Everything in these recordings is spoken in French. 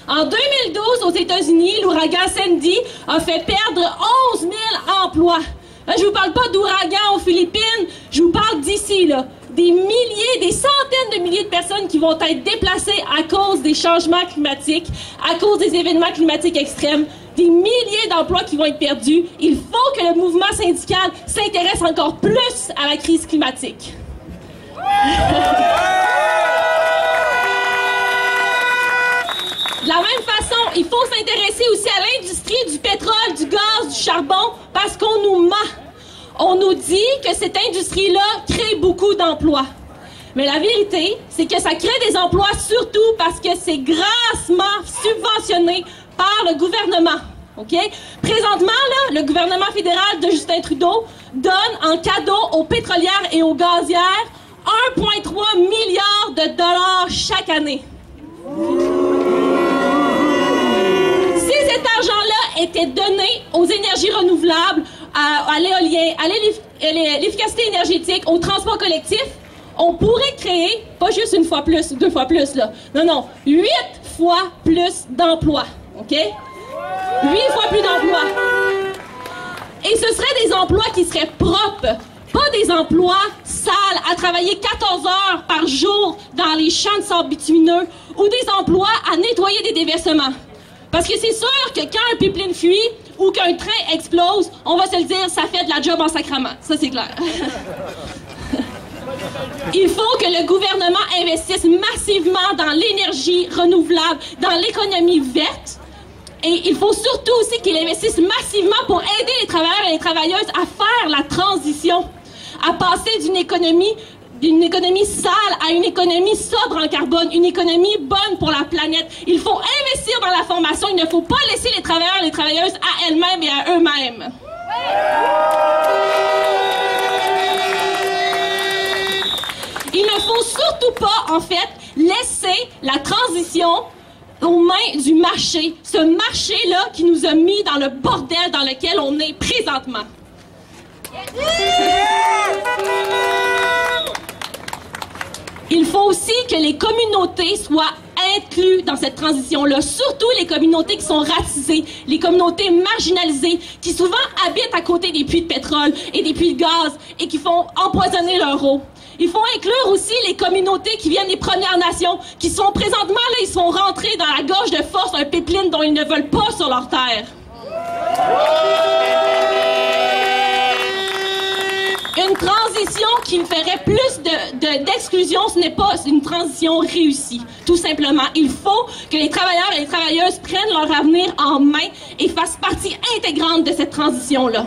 En 2012, aux États-Unis, l'ouragan Sandy a fait perdre 11 000 emplois. Là, je vous parle pas d'ouragan aux Philippines, je vous parle d'ici, là. Des milliers, des centaines de milliers de personnes qui vont être déplacées à cause des changements climatiques, à cause des événements climatiques extrêmes, des milliers d'emplois qui vont être perdus. Il faut que le mouvement syndical s'intéresse encore plus à la crise climatique. De la même façon, il faut s'intéresser aussi à l'industrie du pétrole, du gaz, du charbon, parce qu'on nous ment. On nous dit que cette industrie-là crée beaucoup d'emplois. Mais la vérité, c'est que ça crée des emplois surtout parce que c'est grassement subventionné par le gouvernement. OK? Présentement, là, le gouvernement fédéral de Justin Trudeau donne en cadeau aux pétrolières et aux gazières 1,3 milliard de dollars chaque année. Si cet argent-là était donné aux énergies renouvelables, à l'éolien, à l'efficacité énergétique, au transport collectif, on pourrait créer, pas juste une fois plus, 2 fois plus, là. Non, 8 fois plus d'emplois. OK? 8 fois plus d'emplois. Et ce seraient des emplois qui seraient propres, pas des emplois sales, à travailler 14 heures par jour dans les champs de sable bitumineux ou des emplois à nettoyer des déversements. Parce que c'est sûr que quand un pipeline fuit ou qu'un train explose, on va se le dire, ça fait de la job en sacrament. Ça, c'est clair. Il faut que le gouvernement investisse massivement dans l'énergie renouvelable, dans l'économie verte. Et il faut surtout aussi qu'il investisse massivement pour aider les travailleurs et les travailleuses à faire la transition, à passer d'une économie sale à une économie sobre en carbone, une économie bonne pour la planète. Il faut investir dans la formation. Il ne faut pas laisser les travailleurs et les travailleuses à elles-mêmes et à eux-mêmes. Il ne faut surtout pas, en fait, laisser la transition aux mains du marché. Ce marché-là qui nous a mis dans le bordel dans lequel on est présentement. Il faut aussi que les communautés soient incluses dans cette transition-là, surtout les communautés qui sont racisées, les communautés marginalisées, qui souvent habitent à côté des puits de pétrole et des puits de gaz et qui font empoisonner leur eau. Il faut inclure aussi les communautés qui viennent des Premières Nations, qui sont présentement là, ils sont rentrés dans la gorge de force d'un pipeline dont ils ne veulent pas sur leur terre. Une transition qui me ferait plus d'exclusion, ce n'est pas une transition réussie. Tout simplement, il faut que les travailleurs et les travailleuses prennent leur avenir en main et fassent partie intégrante de cette transition-là.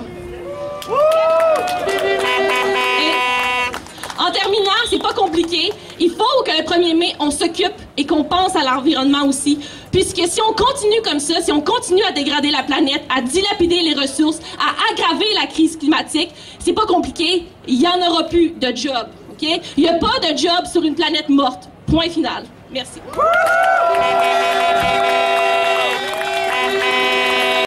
En terminant, c'est pas compliqué. Il faut que le 1er mai, on s'occupe et qu'on pense à l'environnement aussi. Puisque si on continue comme ça, si on continue à dégrader la planète, à dilapider les ressources, à aggraver la crise climatique, c'est pas compliqué. Il y en aura plus de job. OK? Il n'y a pas de job sur une planète morte. Point final. Merci.